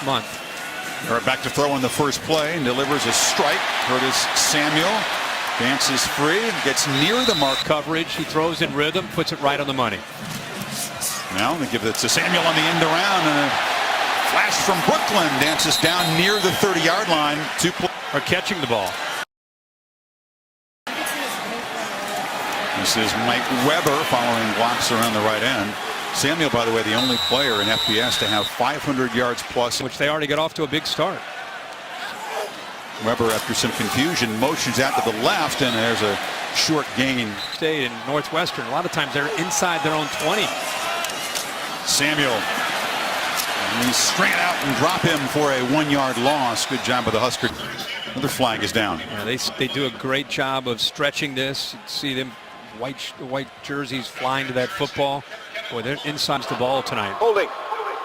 last month. Barrett back to throw on the first play and delivers a strike. Curtis Samuel dances free, gets near the mark. Coverage, he throws in rhythm, puts it right on the money. Now they give it to Samuel on the end around, and a flash from Brooklyn dances down near the 30-yard line. Are catching the ball. This is Mike Weber following blocks around the right end. Samuel, by the way, the only player in FBS to have 500 yards plus, which they already got off to a big start. Weber, after some confusion, motions out to the left, and there's a short gain. State in Northwestern, a lot of times they're inside their own 20. Samuel, and he's string it out and drop him for a 1-yard loss. Good job by the Huskers. Another flag is down. Yeah, they do a great job of stretching this. You see them white jerseys flying to that football. Boy, they're inside the ball tonight. Holding.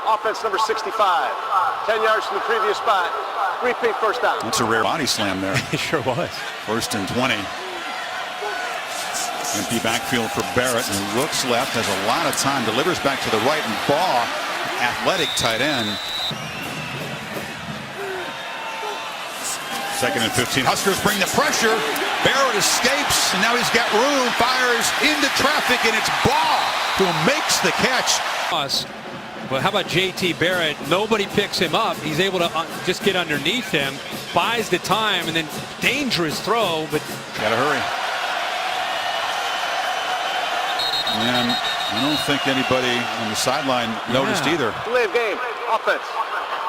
Offense number 65. 10 yards from the previous spot. Repeat first down. That's a rare body slam there. It sure was. 1st and 20. Empty backfield for Barrett, and looks left, has a lot of time, delivers back to the right, and Baugh, athletic tight end. 2nd and 15. Huskers bring the pressure. Barrett escapes, and now he's got room, fires into traffic, and it's Baugh who makes the catch. But how about JT Barrett? Nobody picks him up. He's able to just get underneath him, buys the time, and then dangerous throw, but gotta hurry. And I don't think anybody on the sideline noticed either. Delay of game. Offense.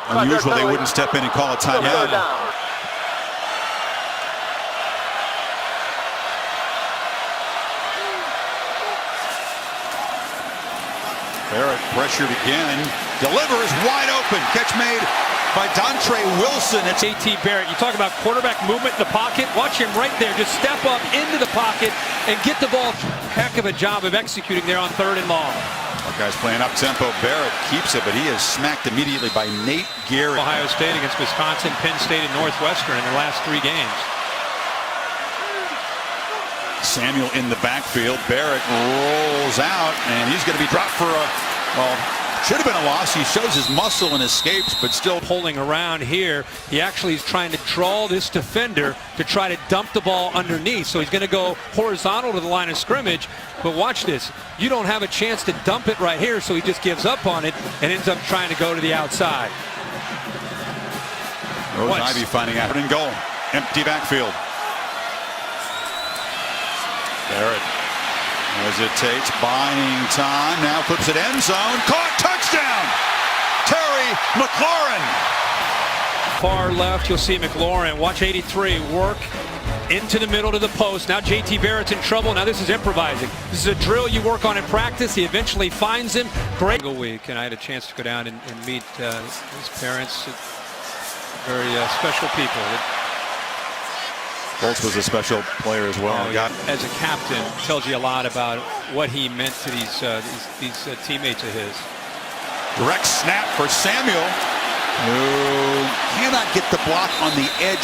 Unusual they wouldn't step in and call a timeout. Barrett pressured again. Delivers wide open. Catch made by Dontre Wilson. It's JT Barrett. You talk about quarterback movement in the pocket. Watch him right there. Just step up into the pocket and get the ball. Heck of a job of executing there on 3rd and long. Buckeyes playing up tempo. Barrett keeps it, but he is smacked immediately by Nate Garrett. Ohio State against Wisconsin, Penn State, and Northwestern in their last 3 games. Samuel in the backfield. Barrett rolls out, and he's going to be dropped for a, well, should have been a loss. He shows his muscle and escapes, but still pulling around here. He actually is trying to draw this defender to try to dump the ball underneath. So he's going to go horizontal to the line of scrimmage. But watch this. You don't have a chance to dump it right here, so he just gives up on it and ends up trying to go to the outside. Rose Ivy finding out and goal. Empty backfield. Barrett hesitates, buying time, now flips it end zone, caught, touchdown! Terry McLaurin. Far left, you'll see McLaurin. Watch 83 work into the middle to the post. Now JT Barrett's in trouble. Now this is improvising. This is a drill you work on in practice. He eventually finds him. Great week, and I had a chance to go down and meet his parents. Very special people. Bolts was a special player as well. As a captain, tells you a lot about what he meant to these teammates of his. Direct snap for Samuel, who cannot get the block on the edge.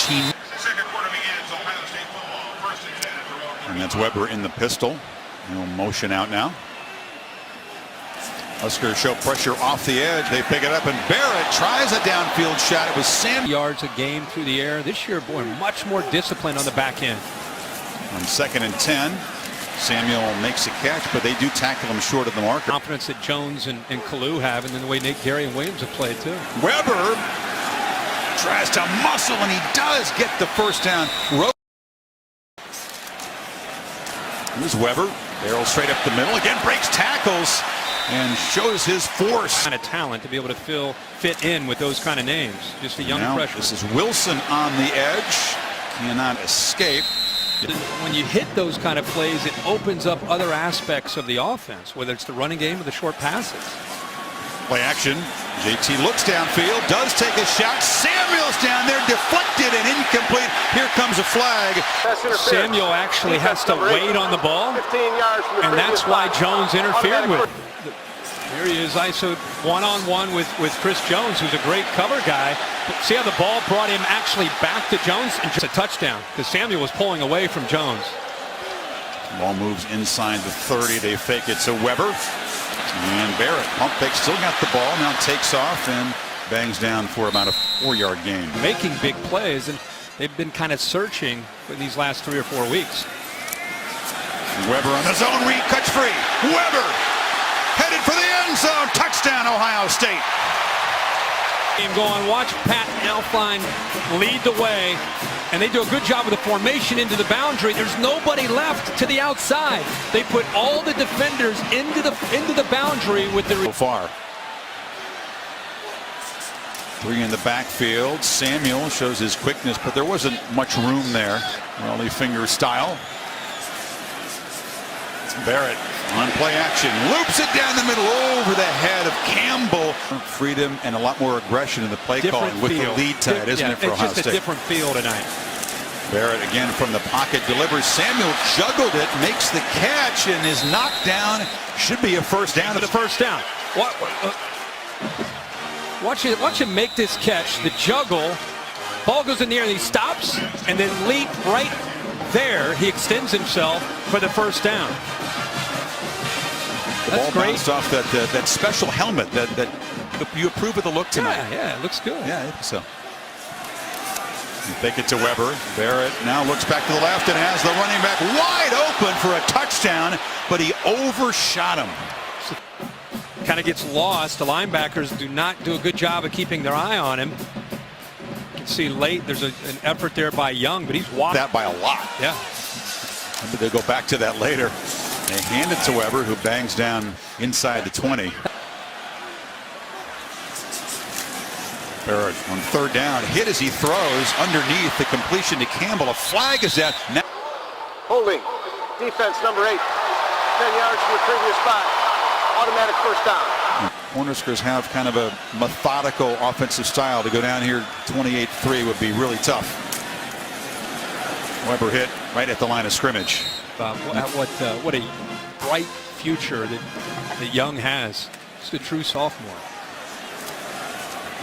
Second quarter begins. Ohio State football. 1st and 10 at their own. And that's Weber in the pistol. He'll motion out now. Huskers show pressure off the edge. They pick it up, and Barrett tries a downfield shot. It was Sam. Yards a game through the air. This year, boy, much more discipline on the back end. On 2nd and 10, Samuel makes a catch, but they do tackle him short of the marker. Confidence that Jones and Kalu have, and then the way Nate Gary and Williams have played too. Weber tries to muscle, and he does get the first down. Here's Weber. Barrels straight up the middle. Again, breaks tackles and shows his force. Kind of talent to be able to fit in with those kind of names. Just a young freshman. This is Wilson on the edge. Cannot escape. When you hit those kind of plays, it opens up other aspects of the offense, whether it's the running game or the short passes. Play action. JT looks downfield, does take a shot. Samuel's down there, deflected and incomplete. Here comes a flag. Samuel actually has to wait on the ball, and that's why Jones interfered with it. Here he is, ISO one-on-one with Chris Jones, who's a great cover guy. See how the ball brought him actually back to Jones, and just a touchdown because Samuel was pulling away from Jones. Ball moves inside the 30. They fake it to Weber. And Barrett, pump fake, still got the ball, now takes off, and bangs down for about a 4-yard gain. Making big plays, and they've been kind of searching for these last 3 or 4 weeks. Weber on the zone read, cuts free. Weber headed for the end zone. Touchdown, Ohio State. Game going. Watch Pat Alfine lead the way, and they do a good job of the formation into the boundary. There's nobody left to the outside. They put all the defenders into the boundary with the So far. 3 in the backfield. Samuel shows his quickness, but there wasn't much room there. Raleigh finger style. Barrett on play action, loops it down the middle over the head of Campbell. Freedom and a lot more aggression in the play calling with the lead tied, isn't it, for Ohio State? It's just a different feel tonight. Barrett again from the pocket delivers. Samuel juggled it, makes the catch, and is knocked down. Should be a first down. The first down. Watch him make this catch. The juggle. Ball goes in the air and he stops, and then leap right there. He extends himself for the first down. The ball bounced off that special helmet. That you approve of the look tonight. Yeah, it looks good. Yeah, I think so. You take it to Weber. Barrett now looks back to the left and has the running back wide open for a touchdown, but he overshot him. Kind of gets lost. The linebackers do not do a good job of keeping their eye on him. You can see late there's an effort there by Young, but he's walked that by a lot. Yeah. Maybe they'll go back to that later. They hand it to Weber, who bangs down inside the 20. Barrett on third down, hit as he throws underneath. The completion to Campbell. A flag is that. Now Holding. Defense number 8. 10 yards from the previous spot. Automatic first down. Cornhuskers have kind of a methodical offensive style. To go down here 28-3 would be really tough. Weber hit right at the line of scrimmage. What a bright future that Young has. Just a true sophomore.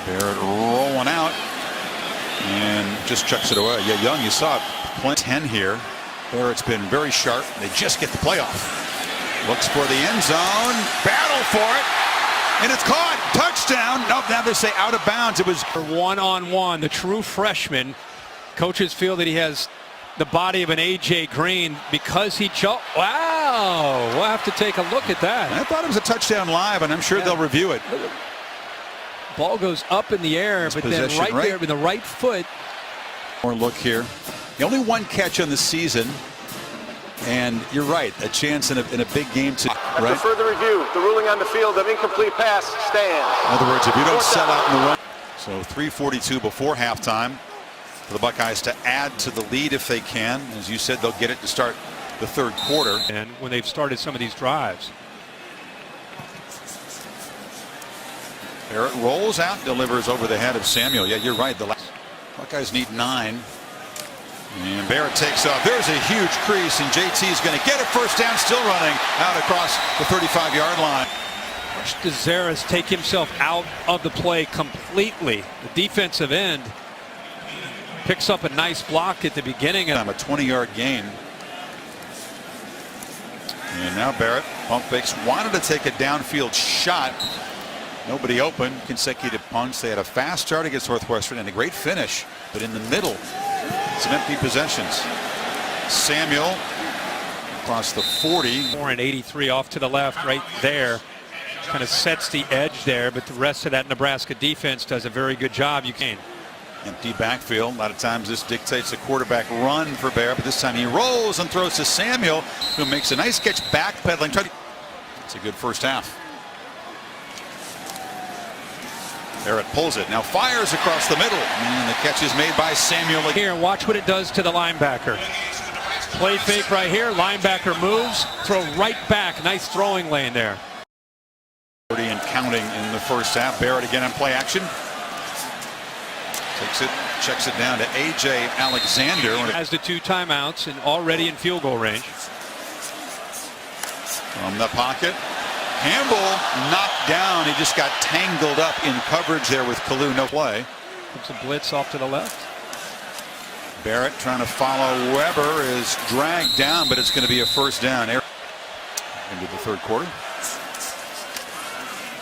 Barrett rolling out and just chucks it away. Yeah, Young, you saw it. 10 here. Barrett's been very sharp. They just get the playoff. Looks for the end zone. Battle for it. And it's caught. Touchdown. Nope, now they say out of bounds. It was one-on-one. The true freshman. Coaches feel that he has the body of an A.J. Green because he jumped. Wow. We'll have to take a look at that. I thought it was a touchdown live, and I'm sure they'll review it. Ball goes up in the air, but then right there with the right foot. More look here. The only one catch on the season. And you're right, a chance in a big game to. After further review, the ruling on the field of incomplete pass stands. In other words, if you don't sell out in the run. So 3:42 before halftime for the Buckeyes to add to the lead if they can. As you said, they'll get it to start the third quarter. And when they've started some of these drives. Barrett rolls out, delivers over the head of Samuel. Yeah, you're right. The Buckeyes need 9. And Barrett takes off. There's a huge crease, and JT is going to get a first down, still running out across the 35-yard line. Watch DeZaris take himself out of the play completely. The defensive end picks up a nice block at the beginning. A 20-yard gain. And now Barrett, pump fakes, wanted to take a downfield shot. Nobody open. Consecutive punts. They had a fast start against Northwestern and a great finish, but in the middle, some empty possessions. Samuel across the 40. 483 off to the left right there. Kind of sets the edge there, but the rest of that Nebraska defense does a very good job. You can. Empty backfield. A lot of times this dictates a quarterback run for Barrett, but this time he rolls and throws to Samuel, who makes a nice catch backpedaling. It's a good first half. Barrett pulls it, now fires across the middle, and the catch is made by Samuel. Here, watch what it does to the linebacker. Play fake right here, linebacker moves, throw right back. Nice throwing lane there. 30 and counting in the first half. Barrett again on play action. Takes it, checks it down to A.J. Alexander. Has the 2 timeouts and already in field goal range. From the pocket. Campbell knocked down. He just got tangled up in coverage there with Kalu. No play. It's a blitz off to the left. Barrett trying to follow Weber is dragged down, but it's going to be a first down. Into the third quarter.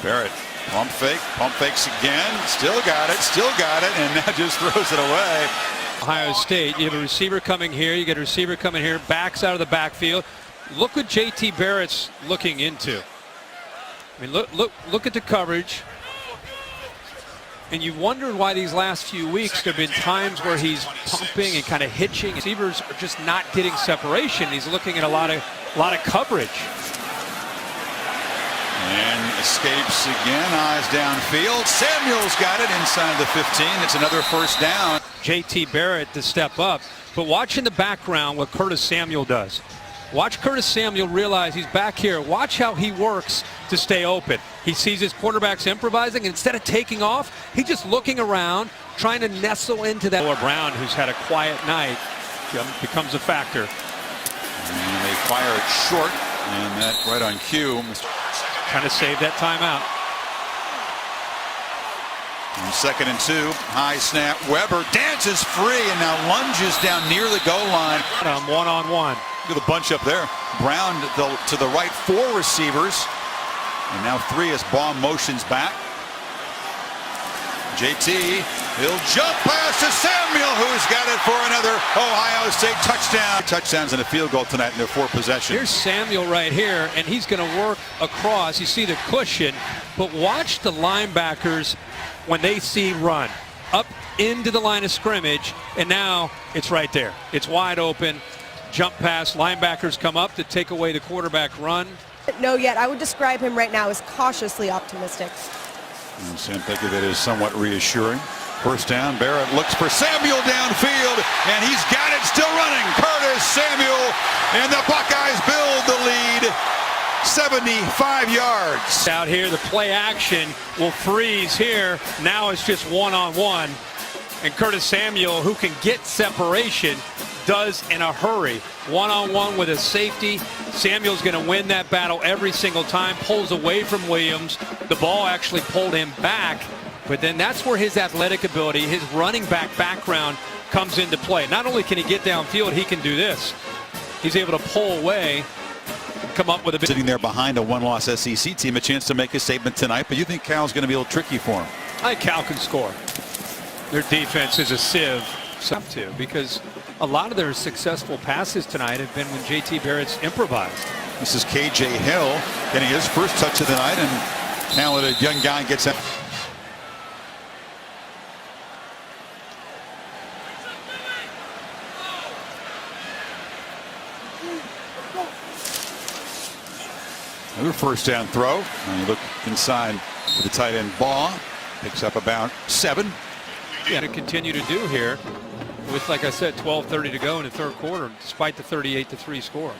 Barrett Pump fakes again. Still got it, and now just throws it away. Ohio State, you have a receiver coming here, you get a receiver coming here, backs out of the backfield. Look what JT Barrett's looking into. I mean, look at the coverage. And you wondered why these last few weeks there have been times where he's pumping and kind of hitching. Receivers are just not getting separation. He's looking at a lot of coverage. And escapes again, eyes downfield. Samuel's got it inside the 15. It's another first down. JT Barrett to step up. But watch in the background what Curtis Samuel does. Watch Curtis Samuel realize he's back here. Watch how he works to stay open. He sees his quarterbacks improvising, and instead of taking off, he's just looking around, trying to nestle into that. Brown, who's had a quiet night, becomes a factor. And they fire it short, and that right on cue. Trying to save that timeout. And 2nd and 2, high snap. Weber dances free and now lunges down near the goal line. One-on-one. Look at the bunch up there. Brown to the right, 4 receivers. And now 3 as ball motions back. JT, he'll jump pass to Samuel, who's got it for another Ohio State touchdown. Touchdowns and a field goal tonight in their 4 possessions. Here's Samuel right here, and he's going to work across. You see the cushion, but watch the linebackers when they see run up into the line of scrimmage, and now it's right there. It's wide open. Jump pass. Linebackers come up to take away the quarterback run. No, yet I would describe him right now as cautiously optimistic. And Sam, think of it as somewhat reassuring. First down, Barrett looks for Samuel downfield, and he's got it, still running. Curtis Samuel, and the Buckeyes build the lead. 75 yards. Out here, the play action will freeze here. Now it's just one-on-one. And Curtis Samuel, who can get separation, does in a hurry. One-on-one with a safety. Samuel's going to win that battle every single time. Pulls away from Williams. The ball actually pulled him back. But then that's where his athletic ability, his running back background comes into play. Not only can he get downfield, he can do this. He's able to pull away and come up with a bit. Sitting there behind a one-loss SEC team, a chance to make a statement tonight. But you think Cal's going to be a little tricky for him? I think Cal can score. Their defense is a sieve. To because a lot of their successful passes tonight have been when JT Barrett's improvised. This is KJ Hill getting his first touch of the night, and talented young guy gets out. Another first down throw, and you look inside for the tight end. Baugh picks up about 7. Yeah, to continue to do here with, like I said, 12:30 to go in the 3rd quarter, despite the 38-3 score.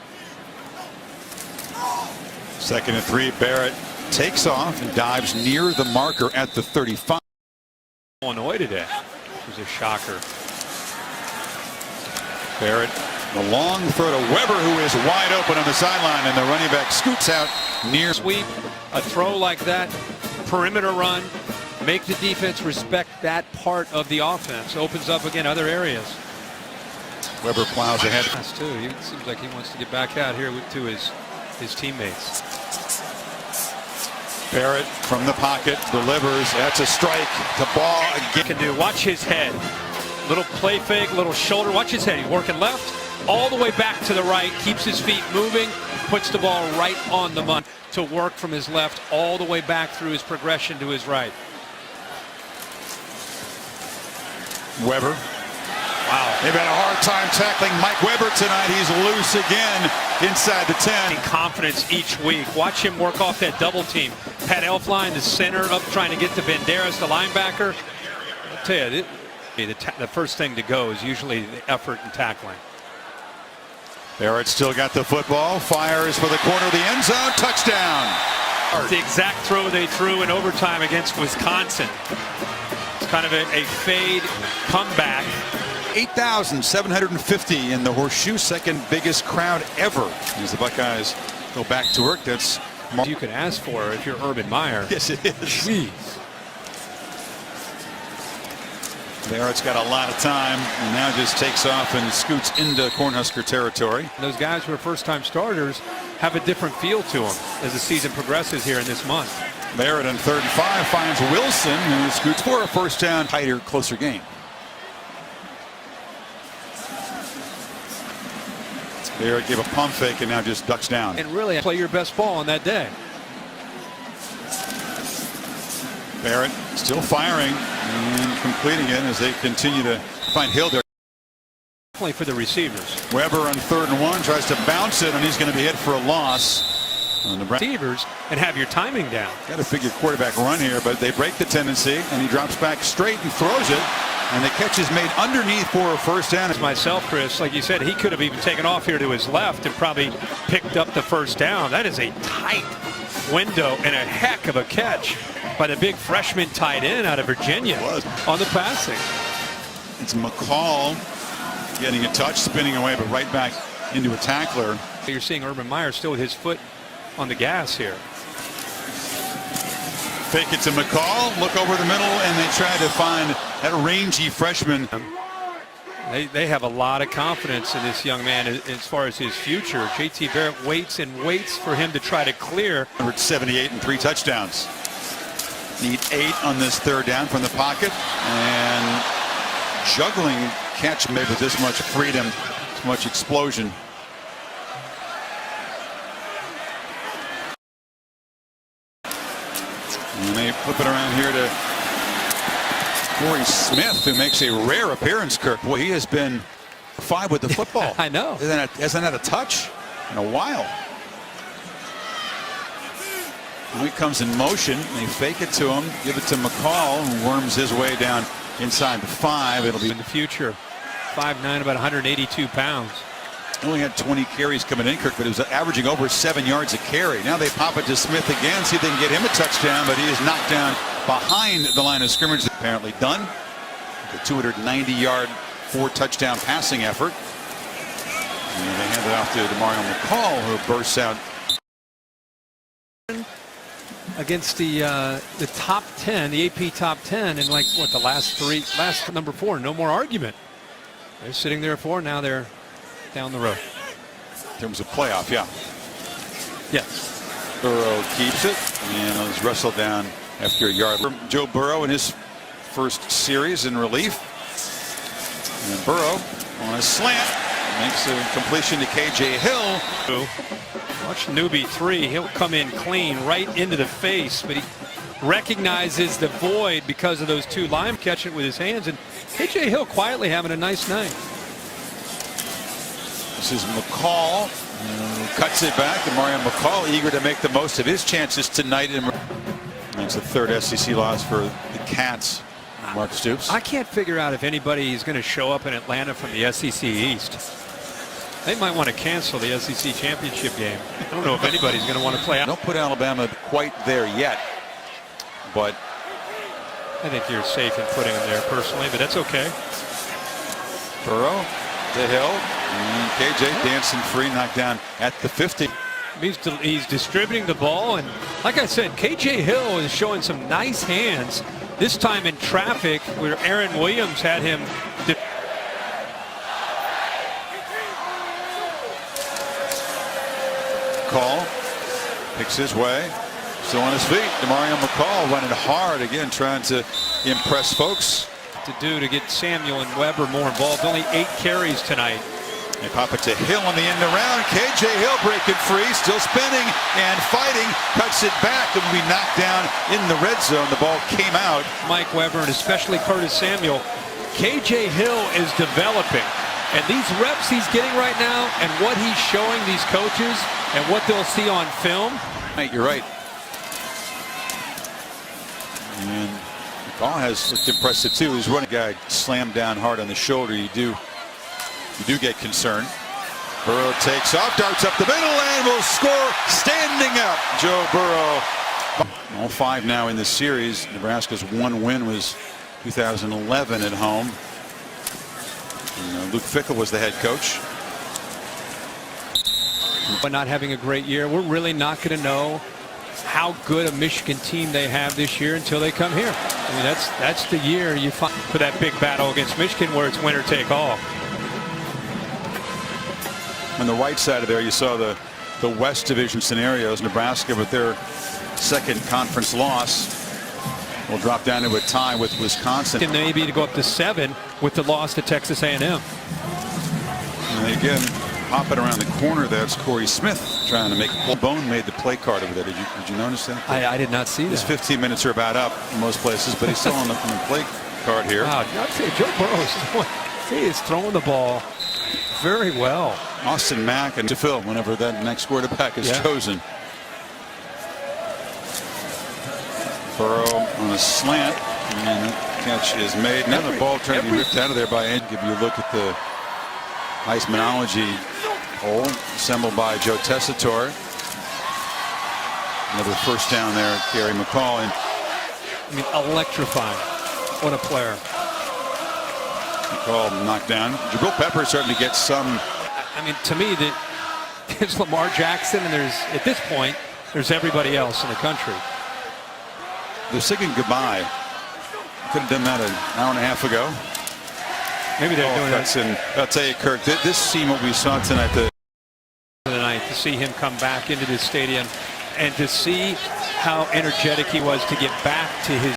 2nd and 3, Barrett takes off and dives near the marker at the 35. Illinois today. It was a shocker. Barrett, the long throw to Weber, who is wide open on the sideline, and the running back scoots out near. Sweep, a throw like that, perimeter run. Make the defense respect that part of the offense. Opens up again other areas. Weber plows ahead. Too. It seems like he wants to get back out here to his teammates. Barrett from the pocket delivers. That's a strike to Ball again. Can do. Watch his head. Little play fake, little shoulder. Watch his head. He's working left all the way back to the right. Keeps his feet moving. Puts the ball right on the money to work from his left all the way back through his progression to his right. Weber. Wow. They've had a hard time tackling Mike Weber tonight. He's loose again inside the 10. Confidence each week. Watch him work off that double team. Pat Elfline, the center, up trying to get to Banderas, the linebacker. I'll tell you, the first thing to go is usually the effort in tackling. Barrett still got the football. Fires for the corner of the end zone. Touchdown. The exact throw they threw in overtime against Wisconsin. Kind of a fade comeback. 8,750 in the Horseshoe, second biggest crowd ever as the Buckeyes go back to work. That's you could ask for if you're Urban Meyer. Yes, it is. Jeez. Barrett's got a lot of time and now just takes off and scoots into Cornhusker territory. Those guys who are first-time starters have a different feel to them as the season progresses here in this month. Barrett on 3rd and 5 finds Wilson, who scoots for a first down. Tighter, closer game. Barrett gave a pump fake and now just ducks down. And really play your best ball on that day. Barrett still firing and completing it as they continue to find Hill there. Definitely for the receivers. Weber on 3rd and 1 tries to bounce it, and he's going to be hit for a loss. Receivers and have your timing down. Got to figure quarterback run here, but they break the tendency, and he drops back straight and throws it. And the catch is made underneath for a first down. Myself, Chris, like you said, he could have even taken off here to his left and probably picked up the first down. That is a tight window and a heck of a catch by the big freshman tight end out of Virginia on the passing. It's McCall getting a touch, spinning away, but right back into a tackler. You're seeing Urban Meyer still with his foot on the gas here. Fake it to McCall, look over the middle, and they try to find that rangy freshman. They have a lot of confidence in this young man as far as his future. JT Barrett waits and waits for him to try to clear. 78 and 3 touchdowns. Need 8 on this 3rd down from the pocket, and juggling catch made with this much freedom, this much explosion. And they flip it around here to Corey Smith, who makes a rare appearance, Kirk. Boy, he has been 5 with the football. I know. Hasn't had a touch in a while. Now he comes in motion. They fake it to him, give it to McCall, who worms his way down inside the 5. It'll be in the future. 5'9", about 182 pounds. Only had 20 carries coming in, Kirk, but it was averaging over 7 yards a carry. Now they pop it to Smith again, see if they can get him a touchdown, but he is knocked down behind the line of scrimmage. Apparently done. The 290-yard, 4-touchdown passing effort. And they hand it off to Demario McCall, who bursts out. Against the top 10, the AP top 10, and like what, the last number 4, no more argument. They're sitting there 4, now they're down the road. In terms of playoff, yeah. Yes. Burrow keeps it and was wrestled down after a yard. Joe Burrow in his first series in relief. And Burrow on a slant makes a completion to KJ Hill. Watch newbie 3. He'll come in clean right into the face, but he recognizes the void because of those 2 linemen catching it with his hands. And KJ Hill quietly having a nice night. This is McCall, who cuts it back. Demario McCall eager to make the most of his chances tonight. It's the 3rd SEC loss for the Cats. Mark Stoops. I can't figure out if anybody is going to show up in Atlanta from the SEC East. They might want to cancel the SEC championship game. I don't know if anybody's going to want to play out. Don't put Alabama quite there yet, but I think you're safe in putting them there personally, but that's okay. Burrow to Hill. And KJ dancing free, knocked down at the 50. He's distributing the ball, and like I said, KJ Hill is showing some nice hands. This time in traffic, where Aaron Williams had him. Call picks his way, still on his feet. Demario McCall running hard again, trying to impress folks. To do to get Samuel and Weber more involved. Only 8 carries tonight. They pop it to Hill on the end around. KJ Hill breaking free, still spinning and fighting, cuts it back and will be knocked down in the red zone. The ball came out. Mike Weber and especially Curtis Samuel. KJ Hill is developing, and these reps he's getting right now and what he's showing these coaches and what they'll see on film. Right, you're right. And McCall has looked impressive too. He's running guy slammed down hard on the shoulder. You do get concerned. Burrow takes off, darts up the middle, and will score standing up. Joe Burrow. All 5 now in this series. Nebraska's 1 win was 2011 at home. And, Luke Fickell was the head coach. But not having a great year, we're really not going to know how good a Michigan team they have this year until they come here. I mean, that's the year you find for that big battle against Michigan where it's winner take all. On the right side of there, you saw the West Division scenarios. Nebraska with their second conference loss. Will drop down to a tie with Wisconsin. And maybe to go up to 7 with the loss to Texas A&M. And again, popping around the corner, that's Corey Smith trying to make a pull. Bone made the play card over there. Did you notice that? I did not see that. His 15 minutes are about up in most places, but he's still on the play card here. Wow, I'd say Joe Burrow is throwing the ball very well. Austin Mack and to Phil whenever that next quarterback is chosen. Burrow on a slant, and that catch is made. Now the ball trying to be ripped out of there by Ed. Give you a look at the Heismanology poll assembled by Joe Tessitore. Another first down there, Gary McCall. And I mean, electrifying. What a player. McCall knocked down. Jabril Pepper starting to get some. I mean, to me, there's Lamar Jackson, and at this point, there's everybody else in the country. They're singing goodbye. Could have done that an hour and a half ago. Maybe they're doing that. And I'll tell you, Kirk, this scene what we saw tonight. To see him come back into this stadium and to see how energetic he was to get back to his